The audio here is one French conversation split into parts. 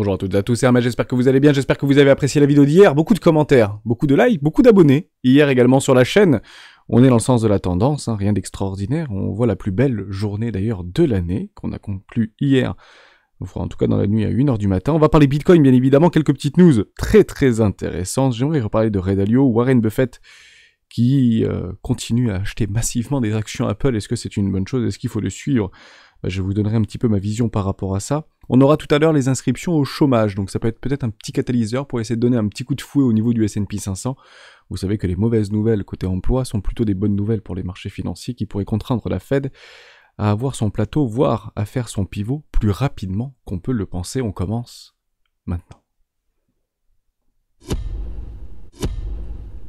Bonjour à toutes et à tous, c'est Hermès, j'espère que vous allez bien, j'espère que vous avez apprécié la vidéo d'hier, beaucoup de commentaires, beaucoup de likes, beaucoup d'abonnés. Hier également sur la chaîne, on est dans le sens de la tendance, rien d'extraordinaire, on voit la plus belle journée d'ailleurs de l'année, qu'on a conclue hier, en tout cas dans la nuit à 1h du matin. On va parler Bitcoin bien évidemment, quelques petites news très intéressantes. J'aimerais reparler de Ray Dalio, Warren Buffett qui continue à acheter massivement des actions Apple. Est-ce que c'est une bonne chose? Est-ce qu'il faut le suivre? Je vous donnerai un petit peu ma vision par rapport à ça. On aura tout à l'heure les inscriptions au chômage, donc ça peut être peut-être un petit catalyseur pour essayer de donner un petit coup de fouet au niveau du S&P 500. Vous savez que les mauvaises nouvelles côté emploi sont plutôt des bonnes nouvelles pour les marchés financiers qui pourraient contraindre la Fed à avoir son plateau, voire à faire son pivot plus rapidement qu'on peut le penser. On commence maintenant.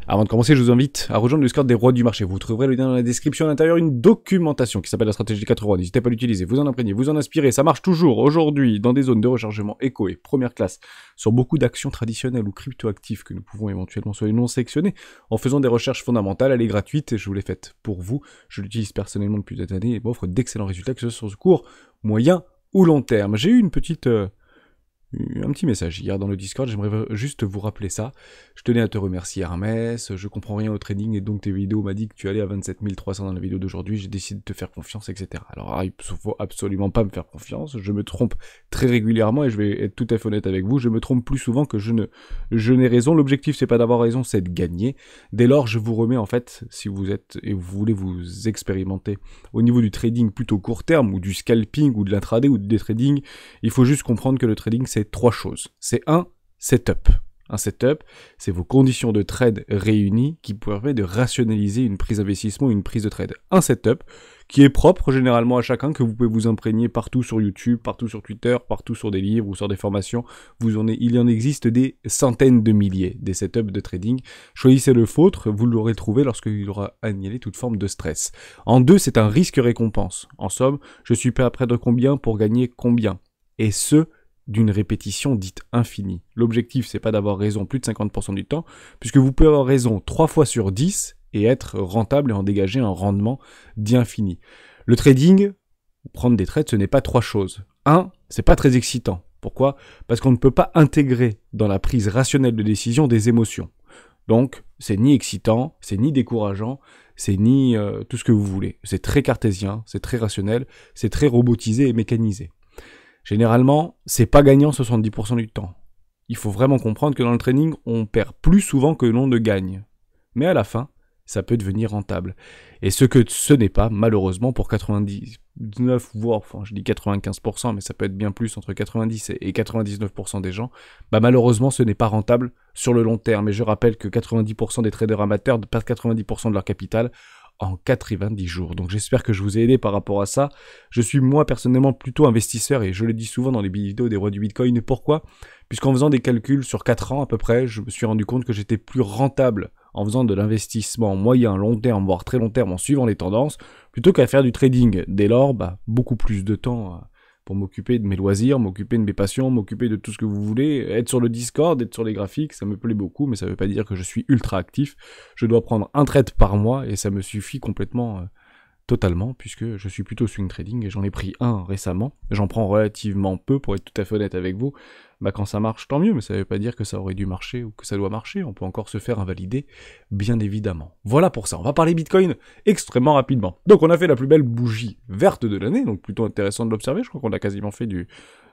Avant de commencer, je vous invite à rejoindre le Discord des rois du marché. Vous trouverez le lien dans la description. À l'intérieur, une documentation qui s'appelle la stratégie 4 rois. N'hésitez pas à l'utiliser, vous en imprégner, vous en inspirer. Ça marche toujours aujourd'hui dans des zones de rechargement éco et première classe sur beaucoup d'actions traditionnelles ou cryptoactifs que nous pouvons éventuellement soit non sélectionner en faisant des recherches fondamentales. Elle est gratuite et je vous l'ai faite pour vous. Je l'utilise personnellement depuis des années et m'offre d'excellents résultats, que ce soit sur ce court, moyen ou long terme. J'ai eu un petit message hier dans le Discord, j'aimerais juste vous rappeler ça. Je tenais à te remercier Hermès, je comprends rien au trading et donc tes vidéos m'ont dit que tu allais à 27 300 dans la vidéo d'aujourd'hui, j'ai décidé de te faire confiance, etc. Alors il faut absolument pas me faire confiance, je me trompe très régulièrement et je vais être tout à fait honnête avec vous, je me trompe plus souvent que je n'ai raison. L'objectif c'est pas d'avoir raison, c'est de gagner. Dès lors je vous remets en fait, si vous êtes et vous voulez vous expérimenter au niveau du trading plutôt court terme ou du scalping ou de l'intraday ou du day trading, il faut juste comprendre que le trading c'est 3 choses. C'est un setup. Un setup, c'est vos conditions de trade réunies qui permettent de rationaliser une prise d'investissement ou une prise de trade. Un setup qui est propre généralement à chacun, que vous pouvez vous imprégner partout sur YouTube, partout sur Twitter, partout sur des livres ou sur des formations. Il y en existe des centaines de milliers, des setups de trading. Choisissez le vôtre, vous l'aurez trouvé lorsqu'il aura annihilé toute forme de stress. En deux, c'est un risque-récompense. En somme, je suis prêt à perdre combien pour gagner combien. Et ce, d'une répétition dite infinie. L'objectif, c'est pas d'avoir raison plus de 50% du temps, puisque vous pouvez avoir raison 3 fois sur 10 et être rentable et en dégager un rendement d'infini. Le trading, prendre des trades, ce n'est pas 3 choses. 1, c'est pas très excitant. Pourquoi? Parce qu'on ne peut pas intégrer dans la prise rationnelle de décision des émotions. Donc, c'est ni excitant, c'est ni décourageant, c'est ni tout ce que vous voulez. C'est très cartésien, c'est très rationnel, c'est très robotisé et mécanisé. Généralement, c'est pas gagnant 70% du temps. Il faut vraiment comprendre que dans le trading, on perd plus souvent que l'on ne gagne. Mais à la fin, ça peut devenir rentable. Et ce n'est pas, malheureusement, pour 99, voire, je dis 95%, mais ça peut être bien plus, entre 90 et 99% des gens, malheureusement, ce n'est pas rentable sur le long terme. Et je rappelle que 90% des traders amateurs perdent 90% de leur capital en 90 jours. Donc j'espère que je vous ai aidé par rapport à ça. Je suis moi personnellement plutôt investisseur et je le dis souvent dans les vidéos des rois du Bitcoin. Pourquoi? Puisqu'en faisant des calculs sur 4 ans à peu près, je me suis rendu compte que j'étais plus rentable en faisant de l'investissement moyen, long terme, voire très long terme en suivant les tendances, plutôt qu'à faire du trading. Dès lors, beaucoup plus de temps pour m'occuper de mes loisirs, m'occuper de mes passions, m'occuper de tout ce que vous voulez, être sur le Discord, être sur les graphiques, ça me plaît beaucoup, mais ça ne veut pas dire que je suis ultra actif. Je dois prendre un trade par mois et ça me suffit complètement, totalement, puisque je suis plutôt swing trading et j'en ai pris un récemment. J'en prends relativement peu pour être tout à fait honnête avec vous. Quand ça marche, tant mieux, mais ça ne veut pas dire que ça aurait dû marcher ou que ça doit marcher. On peut encore se faire invalider, bien évidemment. Voilà pour ça. On va parler Bitcoin extrêmement rapidement. Donc on a fait la plus belle bougie verte de l'année, donc plutôt intéressant de l'observer. Je crois qu'on a quasiment fait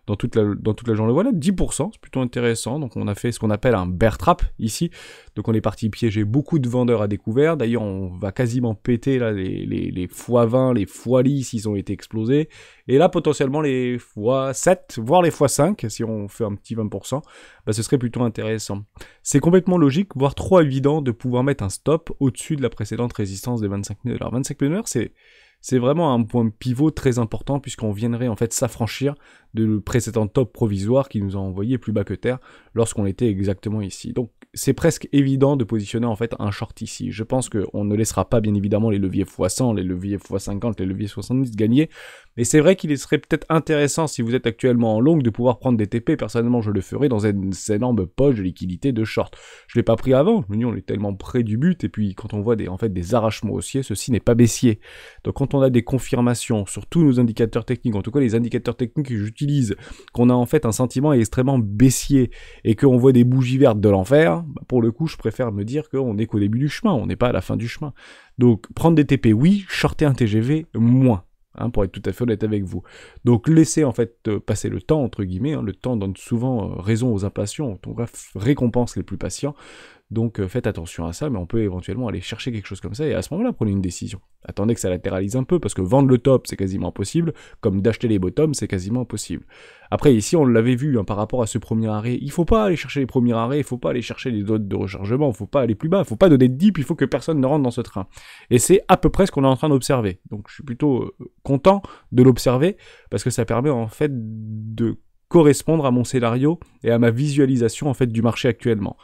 dans toute la journée. Voilà, 10%, c'est plutôt intéressant. Donc on a fait ce qu'on appelle un bear trap ici. Donc on est parti piéger beaucoup de vendeurs à découvert. D'ailleurs, on va quasiment péter là les x20, les x10 s'ils ont été explosés. Et là, potentiellement, les x7, voire les x5, si on fait un petit 20%, ce serait plutôt intéressant. C'est complètement logique, voire trop évident de pouvoir mettre un stop au-dessus de la précédente résistance des 25 000 $. Alors 25 000 $, c'est vraiment un point pivot très important puisqu'on viendrait en fait s'affranchir de le précédent top provisoire qui nous a envoyé plus bas que terre lorsqu'on était exactement ici. Donc c'est presque évident de positionner en fait un short ici. Je pense qu'on ne laissera pas bien évidemment les leviers x100, les leviers x50, les leviers 70 gagner, mais c'est vrai qu'il serait peut-être intéressant si vous êtes actuellement en longue de pouvoir prendre des TP. Personnellement je le ferai dans une énorme poche de liquidité de short. Je l'ai pas pris avant, je me dis on est tellement près du but et puis quand on voit des arrachements haussiers, ceci n'est pas baissier. Donc quand on a des confirmations sur tous nos indicateurs techniques, en tout cas les indicateurs techniques que j'utilise utilise, qu'on a en fait un sentiment extrêmement baissier et qu'on voit des bougies vertes de l'enfer, bah pour le coup, je préfère me dire qu'on n'est qu'au début du chemin, on n'est pas à la fin du chemin. Donc, prendre des TP, oui, shorter un TGV, moins. Hein, pour être tout à fait honnête avec vous. Donc laissez en fait passer le temps, entre guillemets, hein, le temps donne souvent raison aux impatients, on récompense les plus patients, donc faites attention à ça, mais on peut éventuellement aller chercher quelque chose comme ça, et à ce moment-là, prenez une décision. Attendez que ça latéralise un peu, parce que vendre le top, c'est quasiment impossible, comme d'acheter les bottoms, c'est quasiment impossible. Après, ici, on l'avait vu, hein, par rapport à ce premier arrêt, il faut pas aller chercher les premiers arrêts, il faut pas aller chercher les zones de rechargement, il faut pas aller plus bas, il faut pas donner de dip, il faut que personne ne rentre dans ce train. Et c'est à peu près ce qu'on est en train d'observer. Donc je suis plutôt content de l'observer, parce que ça permet en fait de correspondre à mon scénario et à ma visualisation en fait du marché actuellement.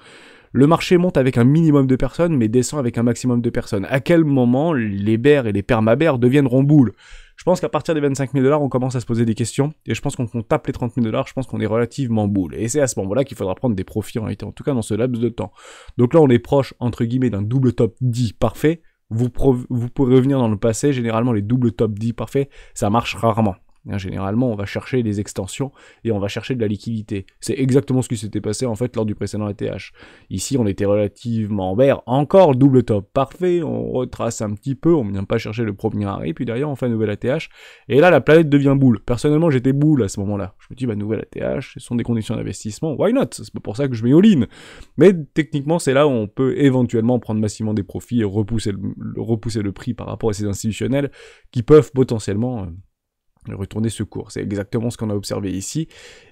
Le marché monte avec un minimum de personnes, mais descend avec un maximum de personnes. À quel moment les bears et les perma-bears deviendront boules? Je pense qu'à partir des 25 000 $, on commence à se poser des questions, et je pense qu'on tape les 30 000 $, je pense qu'on est relativement boule. Et c'est à ce moment-là qu'il faudra prendre des profits en réalité, en tout cas dans ce laps de temps. Donc là, on est proche, entre guillemets, d'un double top 10 parfait. Vous pourrez revenir dans le passé, généralement les doubles top 10 parfaits, ça marche rarement. Généralement, on va chercher des extensions et on va chercher de la liquidité. C'est exactement ce qui s'était passé en fait lors du précédent ATH. Ici, on était relativement vert, encore double top parfait, on retrace un petit peu, on ne vient pas chercher le premier arrêt, puis derrière on fait un nouvel ATH, et là la planète devient boule. Personnellement, j'étais boule à ce moment-là. Je me dis, bah nouvelle ATH, ce sont des conditions d'investissement, why not? C'est pas pour ça que je mets all-in. Mais techniquement, c'est là où on peut éventuellement prendre massivement des profits et repousser le prix par rapport à ces institutionnels qui peuvent potentiellement retourner ce cours. C'est exactement ce qu'on a observé ici.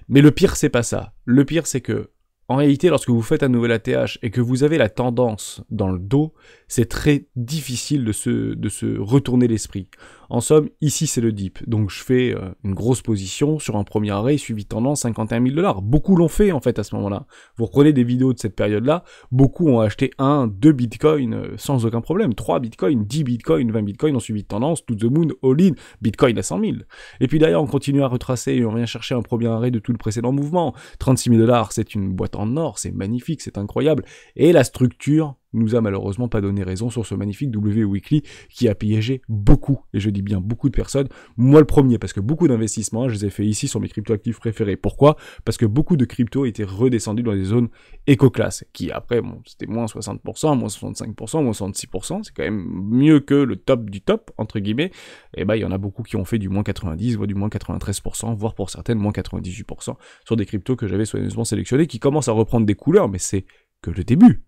Mais le pire, c'est pas ça. Le pire, c'est que, en réalité, lorsque vous faites un nouvel ATH et que vous avez la tendance dans le dos, c'est très difficile de se retourner l'esprit. En somme, ici c'est le dip, donc je fais une grosse position sur un premier arrêt suivi de tendance 51 000 $. Beaucoup l'ont fait en fait à ce moment-là. Vous reprenez des vidéos de cette période-là, beaucoup ont acheté 1, 2 bitcoins sans aucun problème, 3 bitcoins, 10 bitcoins, 20 bitcoins ont suivi de tendance, to the moon, all-in, bitcoin à 100 000. Et puis d'ailleurs on continue à retracer et on vient chercher un premier arrêt de tout le précédent mouvement. 36 000 $, c'est une boîte en or, c'est magnifique, c'est incroyable. Et la structure nous a malheureusement pas donné raison sur ce magnifique W Weekly qui a piégé beaucoup, et je dis bien beaucoup de personnes, moi le premier, parce que beaucoup d'investissements, je les ai fait ici sur mes cryptoactifs préférés. Pourquoi? Parce que beaucoup de cryptos étaient redescendus dans des zones éco-classes, qui après, bon, c'était moins 60%, moins 65%, moins 66%, c'est quand même mieux que le top du top, entre guillemets, et bah il y en a beaucoup qui ont fait du moins 90, voire du moins 93%, voire pour certaines, moins 98%, sur des cryptos que j'avais soigneusement sélectionnés, qui commencent à reprendre des couleurs, mais c'est que le début.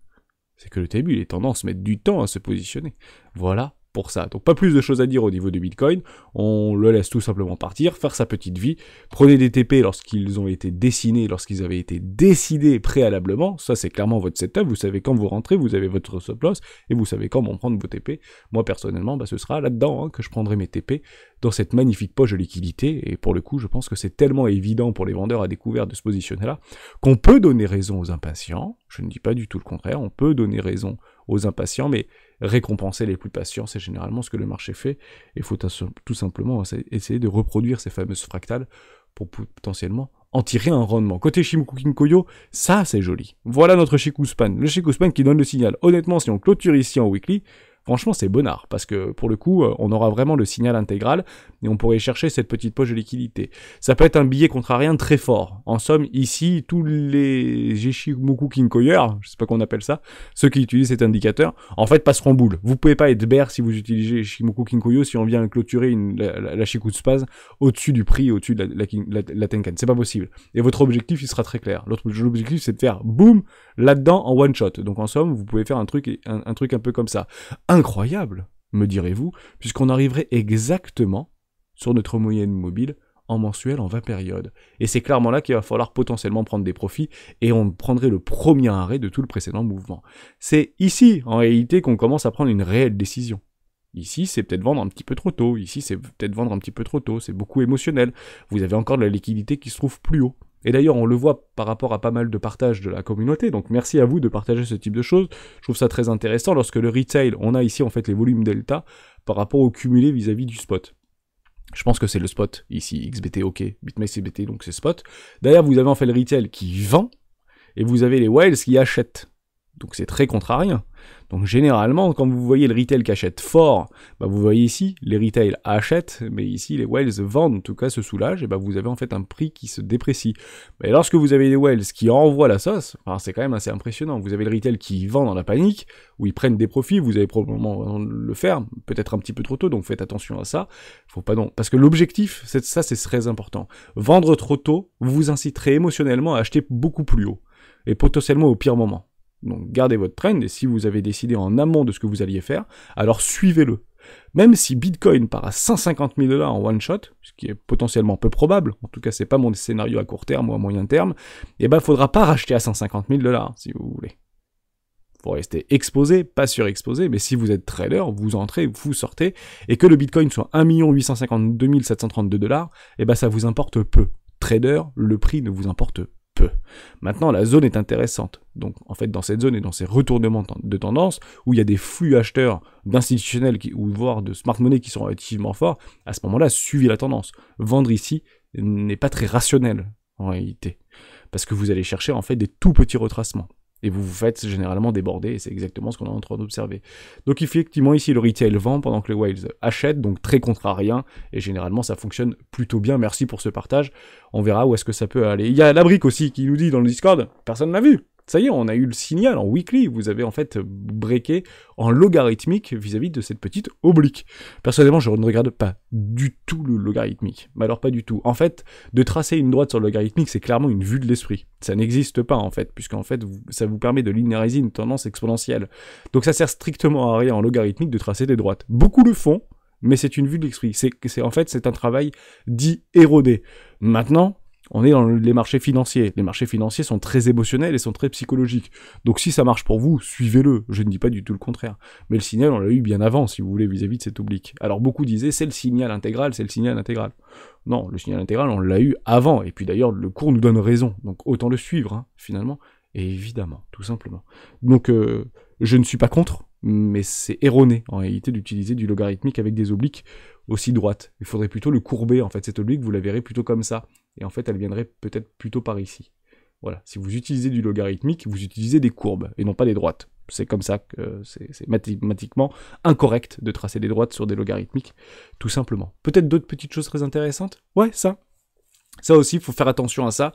C'est que le début, les tendances mettent du temps à se positionner. Voilà pour ça. Donc pas plus de choses à dire au niveau du Bitcoin, on le laisse tout simplement partir, faire sa petite vie, prenez des TP lorsqu'ils ont été dessinés, lorsqu'ils avaient été décidés préalablement, ça c'est clairement votre setup, vous savez quand vous rentrez, vous avez votre stop loss, et vous savez quand prendre vos TP. Moi personnellement, ce sera là-dedans que je prendrai mes TP, dans cette magnifique poche de liquidité, et pour le coup je pense que c'est tellement évident pour les vendeurs à découvert de se positionner là, qu'on peut donner raison aux impatients, je ne dis pas du tout le contraire, on peut donner raison aux impatients, mais récompenser les plus patients, c'est généralement ce que le marché fait, et il faut tout simplement essayer de reproduire ces fameuses fractales pour potentiellement en tirer un rendement. Côté Shimoku Kinkoyo, ça c'est joli. Voilà notre Shikuspan, le Shikuspan qui donne le signal. Honnêtement, si on clôture ici en weekly, franchement c'est bonnard, parce que pour le coup, on aura vraiment le signal intégral, et on pourrait chercher cette petite poche de liquidité. Ça peut être un billet contrarien très fort. En somme, ici, tous les Shimoku Kinkoyers, je sais pas qu'on appelle ça, ceux qui utilisent cet indicateur, en fait passeront boule. Vous pouvez pas être bear si vous utilisez Shimoku Kinkoyo, si on vient clôturer la Shikuspan au-dessus du prix, au-dessus de la Tenkan. C'est pas possible. Et votre objectif, il sera très clair. L'objectif, c'est de faire boum, là-dedans, en one shot. Donc en somme, vous pouvez faire un truc un peu comme ça. Incroyable, me direz-vous, puisqu'on arriverait exactement sur notre moyenne mobile en mensuel en 20 périodes. Et c'est clairement là qu'il va falloir potentiellement prendre des profits, et on prendrait le premier arrêt de tout le précédent mouvement. C'est ici, en réalité, qu'on commence à prendre une réelle décision. Ici, c'est peut-être vendre un petit peu trop tôt. Ici, c'est peut-être vendre un petit peu trop tôt. C'est beaucoup émotionnel. Vous avez encore de la liquidité qui se trouve plus haut. Et d'ailleurs, on le voit par rapport à pas mal de partages de la communauté, donc merci à vous de partager ce type de choses. Je trouve ça très intéressant. Lorsque le retail, on a ici en fait les volumes delta par rapport au cumulé vis-à-vis du spot. Je pense que c'est le spot, ici, XBT, ok, BitMEX CBT, donc c'est spot. D'ailleurs, vous avez en fait le retail qui vend, et vous avez les whales qui achètent. Donc c'est très contrarien. Donc généralement, quand vous voyez le retail qui achète fort, bah vous voyez ici, les retail achètent, mais ici les whales vendent, en tout cas se soulagent, et bah vous avez en fait un prix qui se déprécie. Mais lorsque vous avez les whales qui envoient la sauce, alors c'est quand même assez impressionnant. Vous avez le retail qui vend dans la panique, où ils prennent des profits, vous allez probablement le faire, peut-être un petit peu trop tôt, donc faites attention à ça. Faut pas non, parce que l'objectif, c'est très important. Vendre trop tôt vous inciterez émotionnellement à acheter beaucoup plus haut, et potentiellement au pire moment. Donc gardez votre trend, et si vous avez décidé en amont de ce que vous alliez faire, alors suivez-le. Même si Bitcoin part à 150 000 $ en one shot, ce qui est potentiellement peu probable, en tout cas c'est pas mon scénario à court terme ou à moyen terme, et ben faudra pas racheter à 150 000 $ si vous voulez. Faut rester exposé, pas surexposé, mais si vous êtes trader, vous entrez, vous sortez, et que le Bitcoin soit 1 852 732 $, et ben ça vous importe peu. Trader, le prix ne vous importe peu. Maintenant, la zone est intéressante. Donc, en fait, dans cette zone et dans ces retournements de tendance, où il y a des flux acheteurs d'institutionnels ou voire de smart money qui sont relativement forts, à ce moment-là, suivez la tendance. Vendre ici n'est pas très rationnel, en réalité. Parce que vous allez chercher, en fait, des tout petits retracements. Et vous vous faites généralement déborder, et c'est exactement ce qu'on est en train d'observer. Donc effectivement, ici, le retail vend pendant que les whales achètent, donc très contrarien, et généralement, ça fonctionne plutôt bien. Merci pour ce partage. On verra où est-ce que ça peut aller. Il y a la brique aussi qui nous dit dans le Discord, personne n'a vu. Ça y est, on a eu le signal en weekly, vous avez en fait breaké en logarithmique vis-à-vis de cette petite oblique. Personnellement, je ne regarde pas du tout le logarithmique. Mais alors pas du tout. En fait, de tracer une droite sur le logarithmique, c'est clairement une vue de l'esprit. Ça n'existe pas en fait, puisqu'en fait, ça vous permet de linéariser une tendance exponentielle. Donc ça sert strictement à rien en logarithmique de tracer des droites. Beaucoup le font, mais c'est une vue de l'esprit. En fait, c'est un travail dit érodé. Maintenant, on est dans les marchés financiers. Les marchés financiers sont très émotionnels et sont très psychologiques. Donc si ça marche pour vous, suivez-le. Je ne dis pas du tout le contraire. Mais le signal, on l'a eu bien avant, si vous voulez, vis-à-vis de cette oblique. Alors beaucoup disaient, c'est le signal intégral, c'est le signal intégral. Non, le signal intégral, on l'a eu avant. Et puis d'ailleurs, le cours nous donne raison. Donc autant le suivre, hein, finalement. Et évidemment, tout simplement. Donc je ne suis pas contre, mais c'est erroné, en réalité, d'utiliser du logarithmique avec des obliques aussi droites. Il faudrait plutôt le courber, en fait, cette oblique, vous la verrez plutôt comme ça. Et en fait, elle viendrait peut-être plutôt par ici. Voilà, si vous utilisez du logarithmique, vous utilisez des courbes, et non pas des droites. C'est comme ça que c'est mathématiquement incorrect de tracer des droites sur des logarithmiques, tout simplement. Peut-être d'autres petites choses très intéressantes? Ouais, ça. Ça aussi, il faut faire attention à ça.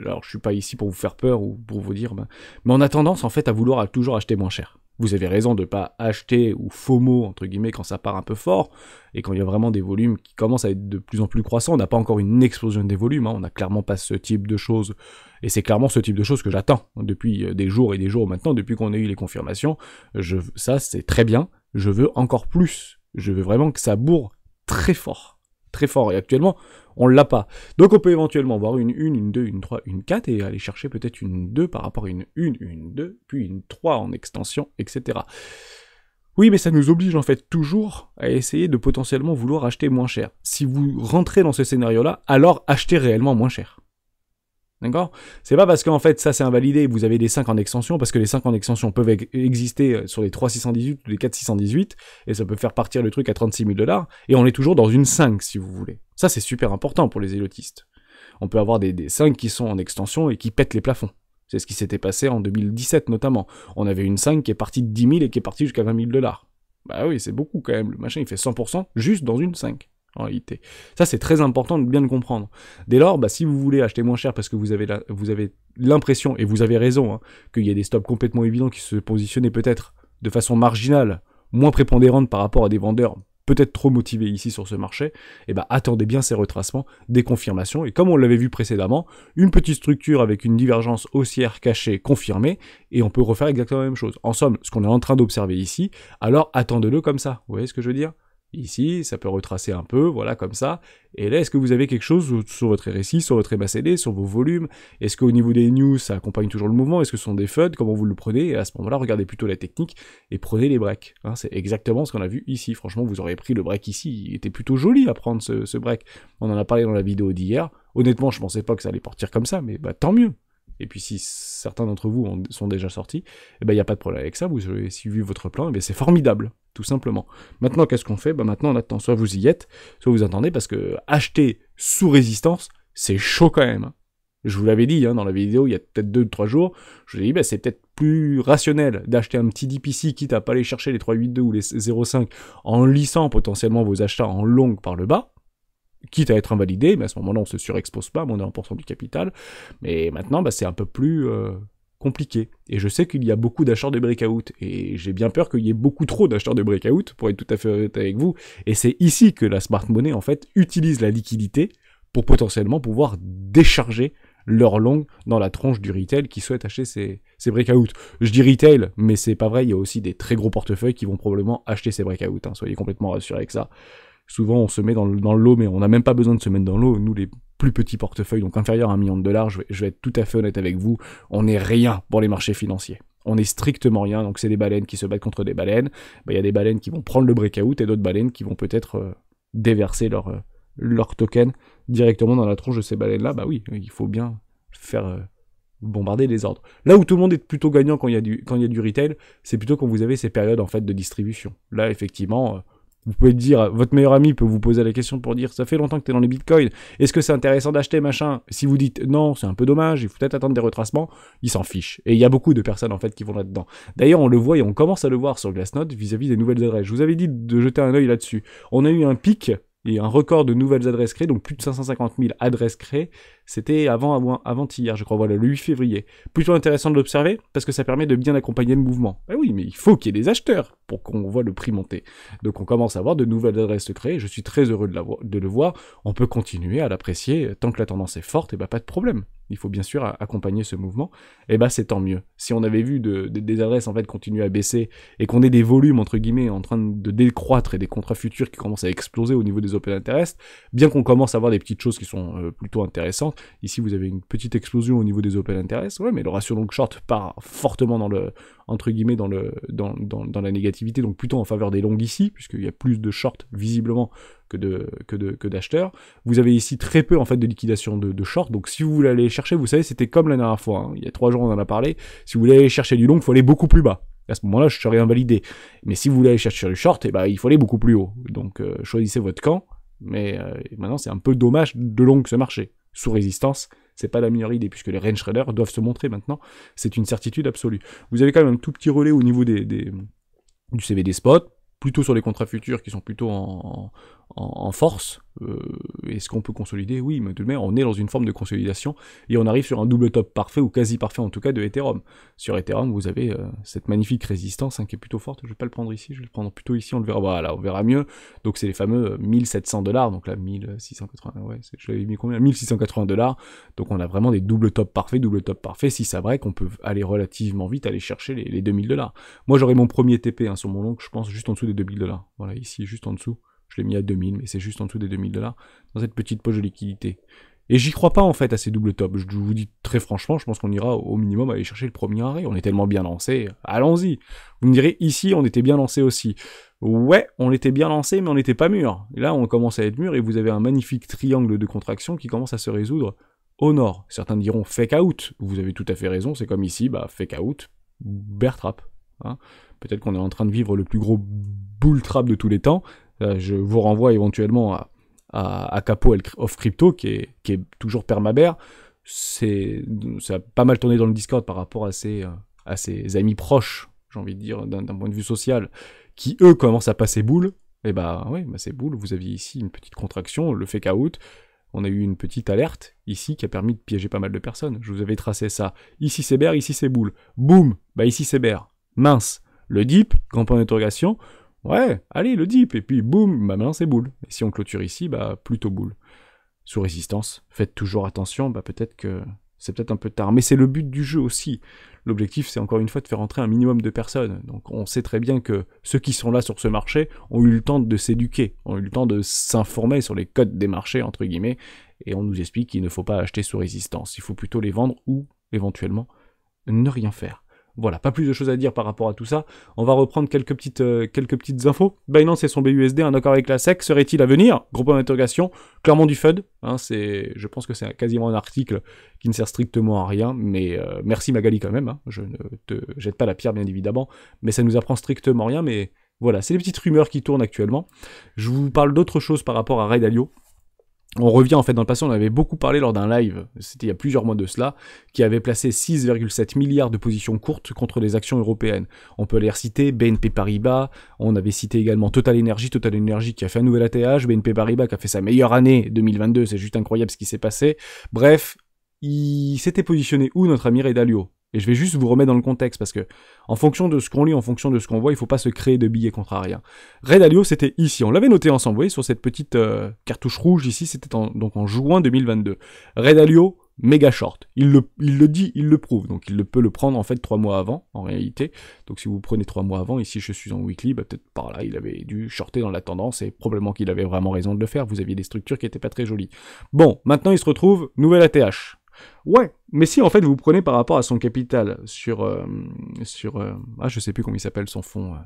Alors, je suis pas ici pour vous faire peur ou pour vous dire, mais on a tendance, en fait, à vouloir toujours acheter moins cher. Vous avez raison de ne pas acheter ou FOMO, entre guillemets, quand ça part un peu fort, et quand il y a vraiment des volumes qui commencent à être de plus en plus croissants. On n'a pas encore une explosion des volumes, hein, on n'a clairement pas ce type de choses, et c'est clairement ce type de choses que j'attends depuis des jours et des jours maintenant, depuis qu'on a eu les confirmations. Ça, c'est très bien, je veux encore plus. Je veux vraiment que ça bourre très fort, et actuellement, on l'a pas. Donc on peut éventuellement voir une 1, une 2, une 3, une 4, et aller chercher peut-être une 2 par rapport à une 1, une 2, puis une 3 en extension, etc. Oui, mais ça nous oblige en fait toujours à essayer de potentiellement vouloir acheter moins cher. Si vous rentrez dans ce scénario-là, alors achetez réellement moins cher. D'accord? C'est pas parce qu'en fait ça c'est invalidé, vous avez des 5 en extension, parce que les 5 en extension peuvent exister sur les 3,618 ou les 4,618, et ça peut faire partir le truc à 36 000 $, et on est toujours dans une 5 si vous voulez. Ça c'est super important pour les élotistes. On peut avoir des 5 qui sont en extension et qui pètent les plafonds. C'est ce qui s'était passé en 2017 notamment. On avait une 5 qui est partie de 10 000 et qui est partie jusqu'à 20 000 $. Bah oui, c'est beaucoup quand même, le machin il fait 100% juste dans une 5. En réalité. Ça, c'est très important de bien le comprendre. Dès lors, bah, si vous voulez acheter moins cher parce que vous avez l'impression, et vous avez raison, hein, qu'il y a des stops complètement évidents qui se positionnaient peut-être de façon marginale, moins prépondérante par rapport à des vendeurs peut-être trop motivés ici sur ce marché, et bah, attendez bien ces retracements, des confirmations, et comme on l'avait vu précédemment, une petite structure avec une divergence haussière cachée confirmée, et on peut refaire exactement la même chose. En somme, ce qu'on est en train d'observer ici, alors attendez-le comme ça. Vous voyez ce que je veux dire ? Ici, ça peut retracer un peu, voilà, comme ça. Et là, est-ce que vous avez quelque chose sur votre RSI, sur votre MACD, sur vos volumes? Est-ce qu'au niveau des news, ça accompagne toujours le mouvement? Est-ce que ce sont des FUD? Comment vous le prenez? Et à ce moment-là, regardez plutôt la technique et prenez les breaks. Hein, c'est exactement ce qu'on a vu ici. Franchement, vous auriez pris le break ici. Il était plutôt joli à prendre ce break. On en a parlé dans la vidéo d'hier. Honnêtement, je pensais pas que ça allait partir comme ça, mais bah tant mieux. Et puis si certains d'entre vous sont déjà sortis, eh ben il n'y a pas de problème avec ça, vous avez suivi votre plan, et bien c'est formidable, tout simplement. Maintenant, qu'est-ce qu'on fait? Ben maintenant on attend, soit vous y êtes, soit vous attendez, parce que acheter sous résistance, c'est chaud quand même. Je vous l'avais dit hein, dans la vidéo il y a peut-être 2-3 jours, je vous ai dit c'est peut-être plus rationnel d'acheter un petit dip ici, quitte à pas aller chercher les 3,82 ou les 0,5 en lissant potentiellement vos achats en longue par le bas, quitte à être invalidé, mais à ce moment-là on se surexpose pas, on est 1% du capital, mais maintenant c'est un peu plus compliqué. Et je sais qu'il y a beaucoup d'acheteurs de breakout, et j'ai bien peur qu'il y ait beaucoup trop d'acheteurs de breakout, pour être tout à fait honnête avec vous, et c'est ici que la smart money en fait utilise la liquidité pour potentiellement pouvoir décharger leur long dans la tronche du retail qui souhaite acheter ces breakouts. Je dis retail, mais c'est pas vrai, il y a aussi des très gros portefeuilles qui vont probablement acheter ces breakouts, hein, soyez complètement rassurés avec ça. Souvent on se met dans le lot, mais on n'a même pas besoin de se mettre dans l'eau. Nous, les plus petits portefeuilles, donc inférieurs à $1 million, je vais être tout à fait honnête avec vous, on n'est rien pour les marchés financiers. On est strictement rien, donc c'est des baleines qui se battent contre des baleines. Il y a des baleines qui vont prendre le breakout et d'autres baleines qui vont peut-être déverser leur token directement dans la tronche de ces baleines-là. Bah oui, il faut bien faire bombarder les ordres. Là où tout le monde est plutôt gagnant quand il y a du retail, c'est plutôt quand vous avez ces périodes en fait de distribution. Là, effectivement, vous pouvez dire, votre meilleur ami peut vous poser la question pour dire, ça fait longtemps que tu es dans les bitcoins, est-ce que c'est intéressant d'acheter, machin? Si vous dites, non, c'est un peu dommage, il faut peut-être attendre des retracements, il s'en fiche. Et il y a beaucoup de personnes, en fait, qui vont là-dedans. D'ailleurs, on le voit et on commence à le voir sur Glassnode vis-à-vis des nouvelles adresses. Je vous avais dit de jeter un œil là-dessus. On a eu un pic et un record de nouvelles adresses créées, donc plus de 550 000 adresses créées. C'était avant-hier, je crois, voilà, le 8 février. Plutôt intéressant de l'observer, parce que ça permet de bien accompagner le mouvement. Eh oui, mais il faut qu'il y ait des acheteurs pour qu'on voit le prix monter. Donc on commence à avoir de nouvelles adresses créées, je suis très heureux de le voir. On peut continuer à l'apprécier, tant que la tendance est forte, et pas de problème. Il faut bien sûr accompagner ce mouvement, et c'est tant mieux. Si on avait vu des adresses en fait continuer à baisser, et qu'on ait des volumes, entre guillemets, en train de décroître, et des contrats futurs qui commencent à exploser au niveau des open interest, bien qu'on commence à avoir des petites choses qui sont plutôt intéressantes. Ici, vous avez une petite explosion au niveau des open interest, ouais, mais le ratio long short part fortement dans le, entre guillemets, dans la négativité, donc plutôt en faveur des longs ici, puisqu'il y a plus de short visiblement que d'acheteurs. Vous avez ici très peu en fait de liquidation de short, donc si vous voulez aller chercher, vous savez, c'était comme la dernière fois, hein. Il y a 3 jours on en a parlé, si vous voulez aller chercher du long, il faut aller beaucoup plus bas. À ce moment-là, je serais invalidé. Mais si vous voulez aller chercher du short, il faut aller beaucoup plus haut. Donc choisissez votre camp, mais maintenant c'est un peu dommage de long ce marché. Sous résistance, c'est pas la meilleure idée, puisque les range traders doivent se montrer maintenant, c'est une certitude absolue. Vous avez quand même un tout petit relais au niveau du CVD spot, plutôt sur les contrats futurs qui sont plutôt en force. Est-ce qu'on peut consolider? Oui, mais tout de même, on est dans une forme de consolidation, et on arrive sur un double top parfait, ou quasi parfait en tout cas, de Ethereum. Sur Ethereum, vous avez cette magnifique résistance qui est plutôt forte. Je vais pas le prendre ici, je vais le prendre plutôt ici, on le verra, voilà, on verra mieux. Donc c'est les fameux $1 700, donc là 1680, ouais, je l'avais mis combien? $1 680. Donc on a vraiment des double top parfaits, si c'est vrai qu'on peut aller relativement vite, aller chercher les $2000. Moi j'aurai mon premier TP sur mon long, je pense juste en dessous des $2000. Voilà, ici, juste en dessous. Je l'ai mis à 2000, mais c'est juste en dessous des $2000, dans cette petite poche de liquidité. Et j'y crois pas en fait à ces doubles tops. Je vous dis très franchement, je pense qu'on ira au minimum aller chercher le premier arrêt. On est tellement bien lancé, allons-y. Vous me direz, ici on était bien lancé aussi. Ouais, on était bien lancé, mais on n'était pas mûr. Et là on commence à être mûr, et vous avez un magnifique triangle de contraction qui commence à se résoudre au nord. Certains diront fake out. Vous avez tout à fait raison, c'est comme ici, fake out, bear trap. Hein. Peut-être qu'on est en train de vivre le plus gros bull trap de tous les temps. Je vous renvoie éventuellement à Capo of Crypto, qui est toujours permabear. Ça a pas mal tourné dans le Discord par rapport à ses amis proches, j'ai envie de dire, d'un point de vue social, qui eux commencent à passer boule. Et c'est boule. Vous aviez ici une petite contraction, le fake out. On a eu une petite alerte ici qui a permis de piéger pas mal de personnes. Je vous avais tracé ça. Ici c'est bear, ici c'est boule. Boum, ici c'est bear. Mince. Le dip, grand point d'interrogation. Ouais, allez, le dip, et puis boum, maintenant c'est boule. Et si on clôture ici, plutôt boule. Sous résistance, faites toujours attention, peut-être que c'est peut-être un peu tard, mais c'est le but du jeu aussi. L'objectif, c'est encore une fois de faire entrer un minimum de personnes. Donc on sait très bien que ceux qui sont là sur ce marché ont eu le temps de s'éduquer, ont eu le temps de s'informer sur les codes des marchés, entre guillemets, et on nous explique qu'il ne faut pas acheter sous résistance. Il faut plutôt les vendre ou, éventuellement, ne rien faire. Voilà, pas plus de choses à dire par rapport à tout ça. On va reprendre quelques petites infos. Binance et son BUSD, un accord avec la SEC, serait-il à venir? Gros point d'interrogation. Clairement du FUD. Je pense que c'est quasiment un article qui ne sert strictement à rien, mais merci Magali quand même. Je ne te jette pas la pierre, bien évidemment, mais ça nous apprend strictement rien. Mais voilà, c'est les petites rumeurs qui tournent actuellement. Je vous parle d'autre chose par rapport à Ray Dalio. On revient en fait dans le passé, on avait beaucoup parlé lors d'un live, c'était il y a plusieurs mois de cela, qui avait placé 6,7 milliards de positions courtes contre les actions européennes. On peut les reciter, BNP Paribas, on avait cité également Total Energy qui a fait un nouvel ATH, BNP Paribas qui a fait sa meilleure année 2022, c'est juste incroyable ce qui s'est passé. Bref, il s'était positionné où notre ami Ray Dalio? Et je vais juste vous remettre dans le contexte, parce que, en fonction de ce qu'on lit, en fonction de ce qu'on voit, il faut pas se créer de billets contrariens. Ray Dalio, c'était ici. On l'avait noté ensemble, vous voyez, sur cette petite cartouche rouge ici, c'était donc en juin 2022. Ray Dalio, méga short. Il le dit, il le prouve. Donc il peut le prendre en fait 3 mois avant, en réalité. Donc si vous prenez 3 mois avant, ici je suis en weekly, bah, peut-être par là, il avait dû shorter dans la tendance, et probablement qu'il avait vraiment raison de le faire. Vous aviez des structures qui étaient pas très jolies. Bon, maintenant il se retrouve, nouvelle ATH. Ouais, mais si en fait vous prenez par rapport à son capital sur je sais plus comment il s'appelle son fonds.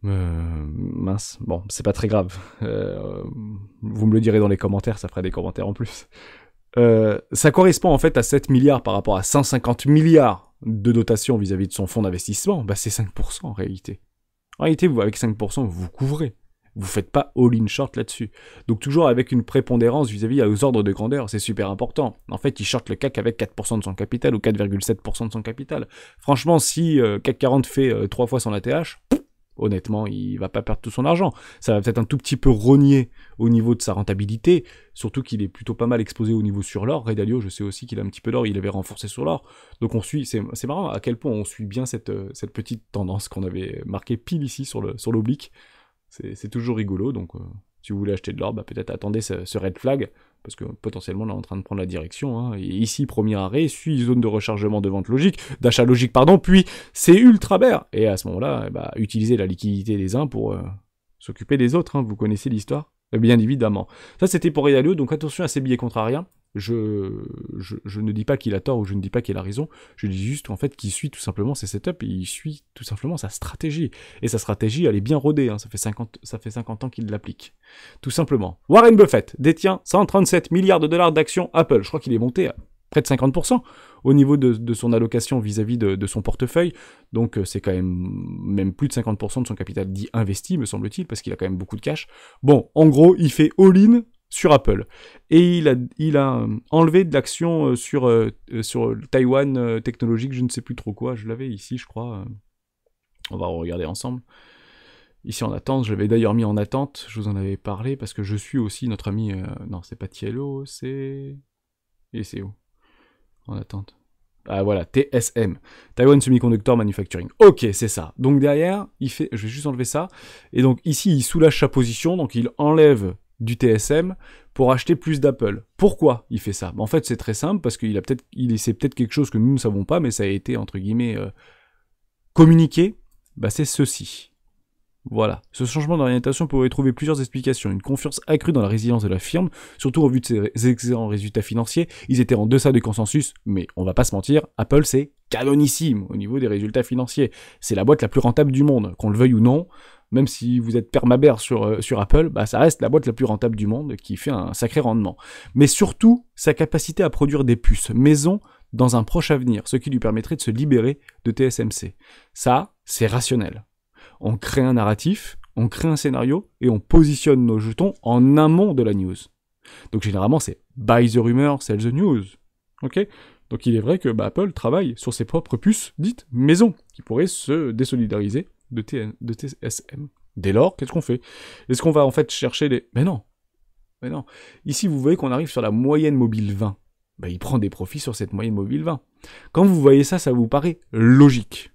Mince, bon, c'est pas très grave. Vous me le direz dans les commentaires, ça fera des commentaires en plus. Ça correspond en fait à 7 milliards par rapport à 150 milliards de dotation vis-à-vis de son fonds d'investissement. Bah c'est 5% en réalité. En réalité, vous avec 5%, vous couvrez. Vous faites pas all-in short là-dessus. Donc toujours avec une prépondérance vis-à-vis aux ordres de grandeur, c'est super important. En fait, il short le CAC avec 4% de son capital ou 4,7% de son capital. Franchement, si CAC 40 fait 3 fois son ATH, honnêtement, il va pas perdre tout son argent. Ça va peut-être un tout petit peu rogner au niveau de sa rentabilité, surtout qu'il est plutôt pas mal exposé au niveau sur l'or. Ray Dalio, je sais aussi qu'il a un petit peu d'or, il avait renforcé sur l'or. Donc on suit, c'est marrant à quel point on suit bien cette petite tendance qu'on avait marquée pile ici sur l'oblique. C'est toujours rigolo, donc si vous voulez acheter de l'or, bah, peut-être attendez ce red flag, parce que potentiellement on est en train de prendre la direction. Hein. Et ici, premier arrêt, suit zone de rechargement de vente logique, d'achat logique, pardon, puis c'est ultra bear. Et à ce moment-là, bah, utilisez la liquidité des uns pour s'occuper des autres, hein. Vous connaissez l'histoire, bien évidemment. Ça c'était pour Ray Dalio, donc attention à ces billets contrariens. Je ne dis pas qu'il a tort ou je ne dis pas qu'il a raison, je dis juste en fait qu'il suit tout simplement ses setups et il suit tout simplement sa stratégie. Et sa stratégie, elle est bien rodée, hein. ça fait 50 ans qu'il l'applique. Tout simplement. Warren Buffett détient 137 milliards de dollars d'actions Apple. Je crois qu'il est monté à près de 50% au niveau de son allocation vis-à-vis de son portefeuille. Donc c'est quand même plus de 50% de son capital dit investi, me semble-t-il, parce qu'il a quand même beaucoup de cash. Bon, en gros, il fait all-in sur Apple. Et il a enlevé de l'action sur Taïwan technologique, je ne sais plus trop quoi, je l'avais ici je crois, on va regarder ensemble. Ici en attente, je l'avais d'ailleurs mis en attente, je vous en avais parlé, parce que je suis aussi notre ami, non c'est pas Tiello, c'est... Et c'est où? En attente. Ah voilà, TSM, Taiwan Semiconductor Manufacturing. Ok, c'est ça. Donc derrière, je vais juste enlever ça, et donc ici il soulage sa position, donc il enlève du TSM pour acheter plus d'Apple. Pourquoi il fait ça? En fait, c'est très simple, parce qu'il essaie peut-être quelque chose que nous ne savons pas, mais ça a été, entre guillemets, communiqué. Bah, c'est ceci. Voilà. Ce changement d'orientation pourrait trouver plusieurs explications. Une confiance accrue dans la résilience de la firme, surtout au vu de ses excellents résultats financiers. Ils étaient en deçà du consensus, mais on va pas se mentir, Apple, c'est canonissime au niveau des résultats financiers. C'est la boîte la plus rentable du monde, qu'on le veuille ou non. Même si vous êtes permabère sur Apple, bah ça reste la boîte la plus rentable du monde qui fait un sacré rendement. Mais surtout, sa capacité à produire des puces maison dans un proche avenir, ce qui lui permettrait de se libérer de TSMC. Ça, c'est rationnel. On crée un narratif, on crée un scénario et on positionne nos jetons en amont de la news. Donc généralement, c'est buy the rumor, sell the news. Ok ? Donc il est vrai que Apple travaille sur ses propres puces dites maison, qui pourraient se désolidariser de TSM. Dès lors, qu'est-ce qu'on fait? Est-ce qu'on va en fait chercher des... Mais non. Ici, vous voyez qu'on arrive sur la moyenne mobile 20. Il prend des profits sur cette moyenne mobile 20. Quand vous voyez ça, ça vous paraît logique.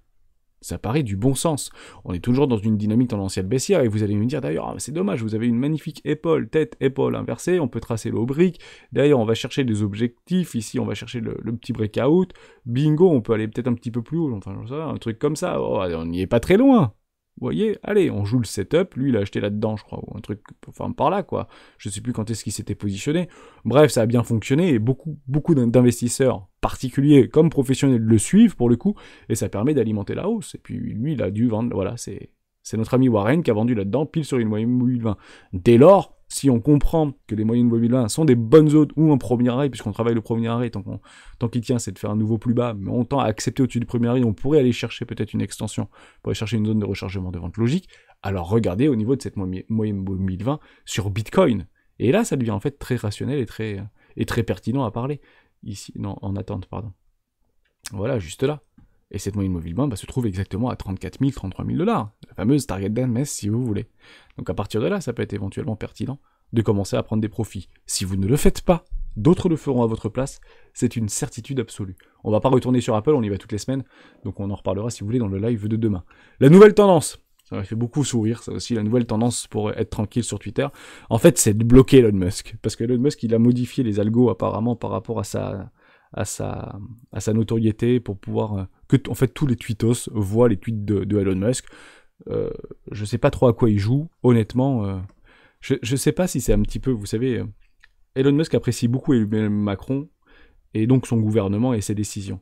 Ça paraît du bon sens. On est toujours dans une dynamique tendancielle baissière et vous allez me dire d'ailleurs, c'est dommage, vous avez une magnifique épaule, tête, épaule inversée, on peut tracer l'oblique. Derrière, on va chercher des objectifs. Ici, on va chercher le petit breakout. Bingo, on peut aller peut-être un petit peu plus haut. Enfin, un truc comme ça. Oh, on n'y est pas très loin. Vous voyez, allez, on joue le setup, lui il a acheté là-dedans, je crois, ou un truc, enfin par là, quoi. Je sais plus quand est-ce qu'il s'était positionné. Bref, ça a bien fonctionné, et beaucoup d'investisseurs particuliers comme professionnels le suivent, pour le coup, et ça permet d'alimenter la hausse. Et puis lui, il a dû vendre, voilà, c'est notre ami Warren qui a vendu là-dedans, pile sur une moyenne mobile 20. Dès lors, si on comprend que les moyennes mobiles 20 sont des bonnes zones ou un premier arrêt, puisqu'on travaille le premier arrêt, tant qu'il tient, c'est de faire un nouveau plus bas, mais on tend à accepter au-dessus du premier arrêt, on pourrait aller chercher peut-être une extension, pour aller chercher une zone de rechargement de vente logique, alors regardez au niveau de cette moyenne mobile 20 sur Bitcoin. Et là, ça devient en fait très rationnel et très pertinent à parler. Ici, non, en attente, pardon. Voilà, juste là. Et cette moyenne mobile bain se trouve exactement à 34 000, 33 000 $. La fameuse target d'Hermès, si vous voulez. Donc à partir de là, ça peut être éventuellement pertinent de commencer à prendre des profits. Si vous ne le faites pas, d'autres le feront à votre place, c'est une certitude absolue. On va pas retourner sur Apple, on y va toutes les semaines, donc on en reparlera si vous voulez dans le live de demain. La nouvelle tendance, ça m'a fait beaucoup sourire, ça aussi, la nouvelle tendance pour être tranquille sur Twitter, en fait c'est de bloquer Elon Musk, parce que Elon Musk il a modifié les algos apparemment par rapport à sa notoriété pour pouvoir que en fait tous les tweetos voient les tweets de Elon Musk. Je sais pas trop à quoi il joue, honnêtement. Je sais pas si c'est un petit peu, vous savez, Elon Musk apprécie beaucoup Emmanuel Macron et donc son gouvernement et ses décisions.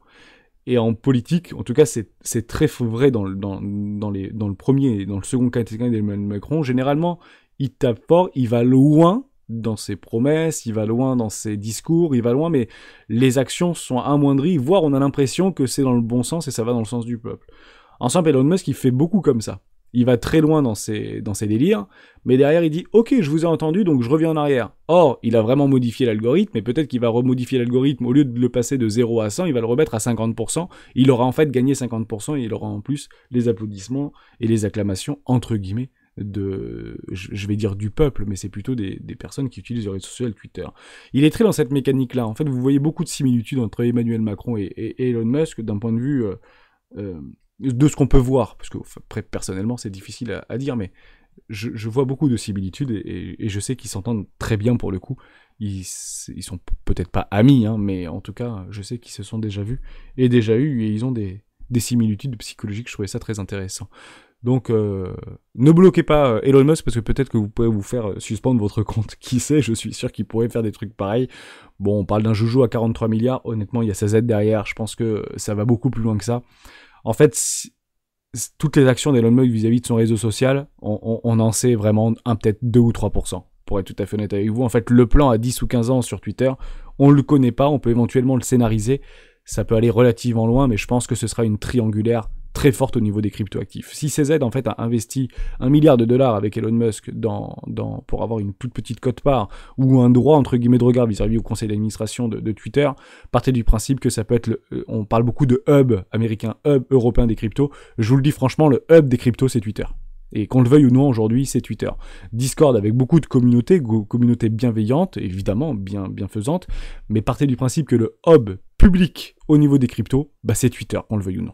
Et en politique, en tout cas, c'est très vrai dans le premier et dans le second quinquennat d'Emmanuel Macron. Généralement, il tape fort, il va loin dans ses promesses, il va loin dans ses discours, il va loin, mais les actions sont amoindries, voire on a l'impression que c'est dans le bon sens et ça va dans le sens du peuple. Ensemble, Elon Musk, il fait beaucoup comme ça. Il va très loin dans ses délires, mais derrière il dit « Ok, je vous ai entendu, donc je reviens en arrière ». Or, il a vraiment modifié l'algorithme, et peut-être qu'il va remodifier l'algorithme, au lieu de le passer de 0 à 100, il va le remettre à 50%. Il aura en fait gagné 50%, et il aura en plus les applaudissements et les acclamations, entre guillemets, je vais dire du peuple, mais c'est plutôt des personnes qui utilisent le réseau social Twitter. Il est très dans cette mécanique-là. En fait, vous voyez beaucoup de similitudes entre Emmanuel Macron et Elon Musk d'un point de vue de ce qu'on peut voir, parce que personnellement c'est difficile à dire, mais je vois beaucoup de similitudes et je sais qu'ils s'entendent très bien pour le coup. Ils sont peut-être pas amis, hein, mais en tout cas, je sais qu'ils se sont déjà vus et déjà eu, et ils ont des similitudes psychologiques. Je trouvais ça très intéressant. Donc, ne bloquez pas Elon Musk, parce que peut-être que vous pouvez vous faire suspendre votre compte. Qui sait, je suis sûr qu'il pourrait faire des trucs pareils. Bon, on parle d'un joujou à 43 milliards. Honnêtement, il y a sa Z derrière. Je pense que ça va beaucoup plus loin que ça. En fait, toutes les actions d'Elon Musk vis-à-vis de son réseau social, on en sait vraiment peut-être 2 ou 3%, pour être tout à fait honnête avec vous. En fait, le plan à 10 ou 15 ans sur Twitter, on le connaît pas, on peut éventuellement le scénariser, ça peut aller relativement loin, mais je pense que ce sera une triangulaire très forte au niveau des cryptoactifs. Si CZ en fait a investi $1 milliard avec Elon Musk pour avoir une toute petite cote-part ou un droit entre guillemets de regard vis-à-vis au conseil d'administration de Twitter, partez du principe que ça peut être on parle beaucoup de hub américain, hub européen des cryptos. Je vous le dis franchement, le hub des cryptos c'est Twitter. Et qu'on le veuille ou non aujourd'hui, c'est Twitter. Discord avec beaucoup de communautés bienveillantes, évidemment bienfaisantes, mais partez du principe que le hub public au niveau des cryptos, c'est Twitter, qu'on le veuille ou non.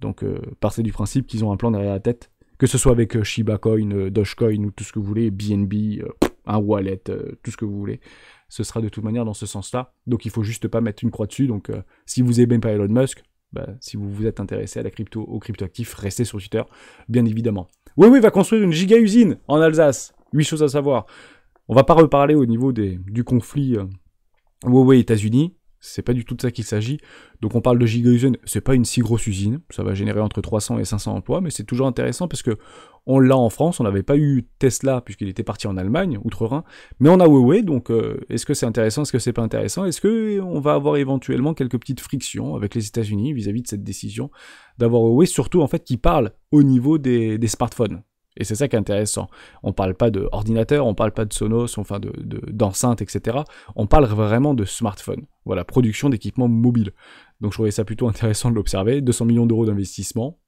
Donc, partez du principe qu'ils ont un plan derrière la tête, que ce soit avec Shiba Coin, Dogecoin ou tout ce que vous voulez, BNB, un wallet, tout ce que vous voulez. Ce sera de toute manière dans ce sens-là. Donc, il faut juste pas mettre une croix dessus. Donc, si vous aimez pas Elon Musk, si vous vous êtes intéressé à la crypto, aux cryptoactifs, restez sur Twitter, bien évidemment. Huawei va construire une giga-usine en Alsace. 8 choses à savoir. On va pas reparler au niveau du conflit Huawei-États-Unis. C'est pas du tout de ça qu'il s'agit. Donc on parle de giga-usine, c'est pas une si grosse usine, ça va générer entre 300 et 500 emplois, mais c'est toujours intéressant parce que on l'a en France, on n'avait pas eu Tesla puisqu'il était parti en Allemagne, outre-Rhin, mais on a Huawei, donc est-ce que c'est intéressant, est-ce que c'est pas intéressant, est-ce que on va avoir éventuellement quelques petites frictions avec les États-Unis vis-à-vis de cette décision d'avoir Huawei, surtout en fait qui parle au niveau des smartphones. Et c'est ça qui est intéressant. On parle pas de ordinateur, on parle pas de Sonos, enfin d'enceintes, etc. On parle vraiment de smartphones. Voilà, production d'équipements mobiles. Donc je trouvais ça plutôt intéressant de l'observer. 200 millions d'euros d'investissement,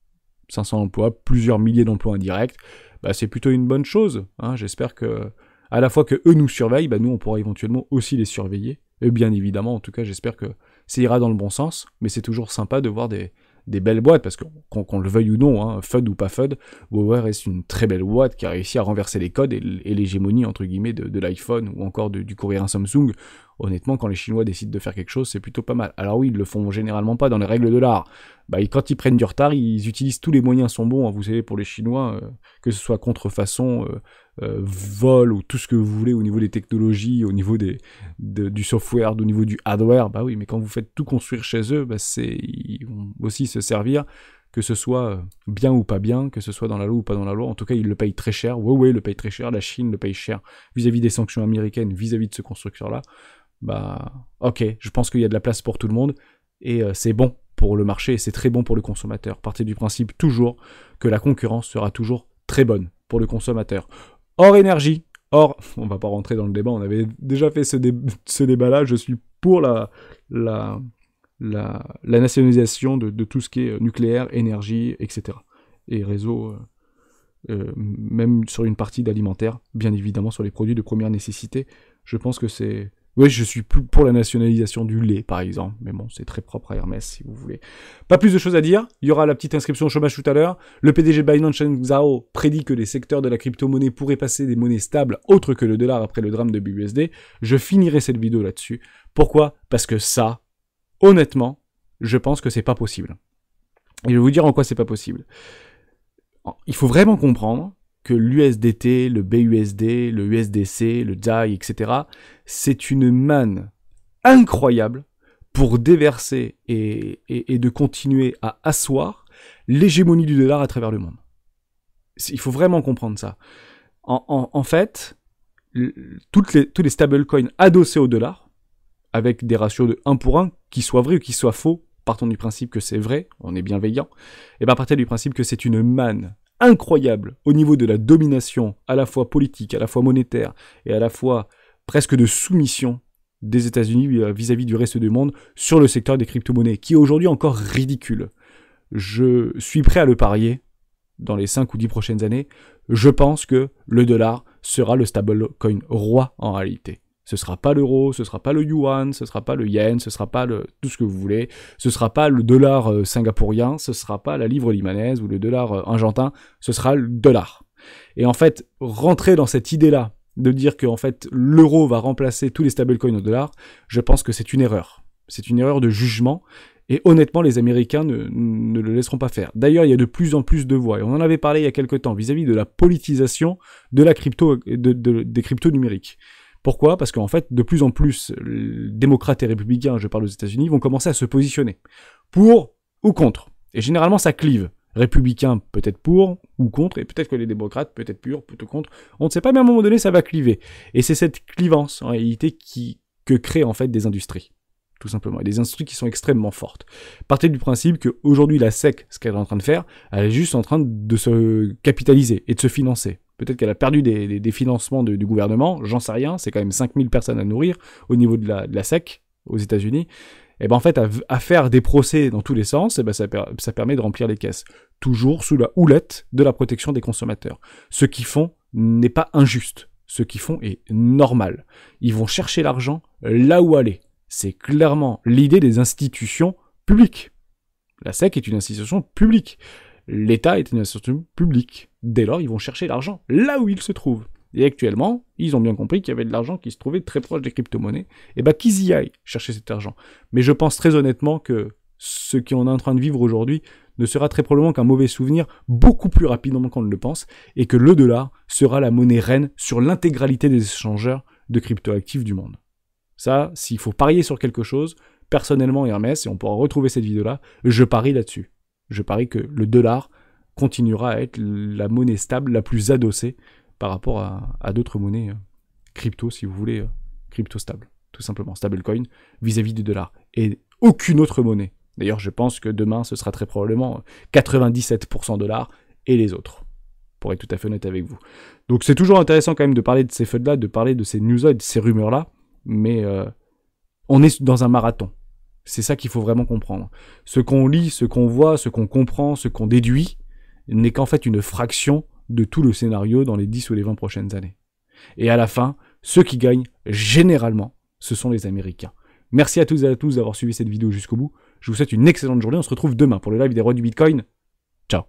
500 emplois, plusieurs milliers d'emplois indirects. C'est plutôt une bonne chose. Hein. J'espère que, à la fois que eux nous surveillent, nous on pourra éventuellement aussi les surveiller. Et bien évidemment, en tout cas, j'espère que ça ira dans le bon sens. Mais c'est toujours sympa de voir des belles boîtes, parce qu'on le veuille ou non, hein, FUD ou pas FUD, Huawei reste une très belle boîte qui a réussi à renverser les codes et l'hégémonie, entre guillemets, de l'iPhone ou encore du coréen Samsung. Honnêtement, quand les Chinois décident de faire quelque chose, c'est plutôt pas mal. Alors oui, ils le font généralement pas dans les règles de l'art. Quand ils prennent du retard, ils utilisent tous les moyens sont bons, hein, vous savez, pour les Chinois, que ce soit contrefaçon, vol ou tout ce que vous voulez au niveau des technologies, au niveau du software, au niveau du hardware, oui, mais quand vous faites tout construire chez eux, ils vont aussi se servir, que ce soit bien ou pas bien, que ce soit dans la loi ou pas dans la loi. En tout cas, ils le payent très cher. Huawei le paye très cher, la Chine le paye cher vis-à-vis des sanctions américaines, vis-à-vis de ce constructeur-là. Ok, je pense qu'il y a de la place pour tout le monde, et c'est bon pour le marché, et c'est très bon pour le consommateur. Partez du principe toujours que la concurrence sera toujours très bonne pour le consommateur. Hors énergie, Or, on va pas rentrer dans le débat, on avait déjà fait ce débat-là, je suis pour la nationalisation de tout ce qui est nucléaire, énergie, etc. Et réseau, même sur une partie d'alimentaire, bien évidemment sur les produits de première nécessité. Je pense que c'est... Oui, je suis plus pour la nationalisation du lait, par exemple. Mais bon, c'est très propre à Hermès, si vous voulez. Pas plus de choses à dire. Il y aura la petite inscription au chômage tout à l'heure. Le PDG de Binance, Chen Zhao, prédit que les secteurs de la crypto-monnaie pourraient passer des monnaies stables autres que le dollar après le drame de BUSD. Je finirai cette vidéo là-dessus. Pourquoi ? Parce que ça, honnêtement, je pense que c'est pas possible. Et je vais vous dire en quoi c'est pas possible. Il faut vraiment comprendre que l'USDT, le BUSD, le USDC, le DAI, etc., c'est une manne incroyable pour déverser et de continuer à asseoir l'hégémonie du dollar à travers le monde. Il faut vraiment comprendre ça. En fait, tous les stablecoins adossés au dollar, avec des ratios de 1 pour 1, qu'ils soient vrais ou qu'ils soient faux, partons du principe que c'est vrai, on est bienveillant, et bien partez du principe que c'est une manne incroyable au niveau de la domination à la fois politique, à la fois monétaire et à la fois presque de soumission des États-Unis vis-à-vis du reste du monde sur le secteur des crypto-monnaies, qui est aujourd'hui encore ridicule. Je suis prêt à le parier, dans les 5 ou 10 prochaines années, je pense que le dollar sera le stablecoin roi en réalité. Ce sera pas l'euro, ce sera pas le yuan, ce sera pas le yen, ce sera pas tout ce que vous voulez, ce sera pas le dollar singapourien, ce sera pas la livre libanaise ou le dollar argentin, ce sera le dollar. Et en fait, rentrer dans cette idée-là, de dire que en fait l'euro va remplacer tous les stablecoins au dollar, je pense que c'est une erreur. C'est une erreur de jugement, et honnêtement, les Américains ne le laisseront pas faire. D'ailleurs, il y a de plus en plus de voix, et on en avait parlé il y a quelques temps, vis-à-vis de la politisation de la crypto, des cryptos numériques. Pourquoi ? Parce qu'en fait, de plus en plus, démocrates et républicains, je parle aux États-Unis, vont commencer à se positionner pour ou contre. Et généralement, ça clive. Républicains peut-être pour ou contre, et peut-être que les démocrates peut-être pour, peut-être contre. On ne sait pas, mais à un moment donné, ça va cliver. Et c'est cette clivance, en réalité, que créent en fait des industries. Tout simplement. Et des industries qui sont extrêmement fortes. Partez du principe qu'aujourd'hui, la SEC, ce qu'elle est en train de faire, elle est juste en train de se capitaliser et de se financer. Peut-être qu'elle a perdu des financements du gouvernement, j'en sais rien, c'est quand même 5000 personnes à nourrir au niveau de la SEC aux États-Unis. Et ben en fait, à faire des procès dans tous les sens, et ben ça permet de remplir les caisses. Toujours sous la houlette de la protection des consommateurs. Ce qu'ils font n'est pas injuste. Ce qu'ils font est normal. Ils vont chercher l'argent là où aller. C'est clairement l'idée des institutions publiques. La SEC est une institution publique. L'État est une institution publique. Dès lors, ils vont chercher l'argent là où il se trouve. Et actuellement, ils ont bien compris qu'il y avait de l'argent qui se trouvait très proche des crypto-monnaies. Et ben qu'ils y aillent chercher cet argent. Mais je pense très honnêtement que ce qu'on est en train de vivre aujourd'hui ne sera très probablement qu'un mauvais souvenir, beaucoup plus rapidement qu'on ne le pense, et que le dollar sera la monnaie reine sur l'intégralité des échangeurs de crypto-actifs du monde. Ça, s'il faut parier sur quelque chose, personnellement Hermès, et on pourra retrouver cette vidéo-là, je parie là-dessus. Je parie que le dollar continuera à être la monnaie stable la plus adossée par rapport à d'autres monnaies crypto, si vous voulez, crypto stable, tout simplement, stablecoin, vis-à-vis du dollar. Et aucune autre monnaie. D'ailleurs, je pense que demain, ce sera très probablement 97% dollar et les autres, pour être tout à fait honnête avec vous. Donc c'est toujours intéressant quand même de parler de ces FUD-là, de parler de ces news-là et de ces rumeurs-là, mais on est dans un marathon. C'est ça qu'il faut vraiment comprendre. Ce qu'on lit, ce qu'on voit, ce qu'on comprend, ce qu'on déduit, n'est qu'en fait une fraction de tout le scénario dans les 10 ou les 20 prochaines années. Et à la fin, ceux qui gagnent, généralement, ce sont les Américains. Merci à tous et à tous d'avoir suivi cette vidéo jusqu'au bout. Je vous souhaite une excellente journée. On se retrouve demain pour le live des rois du Bitcoin. Ciao.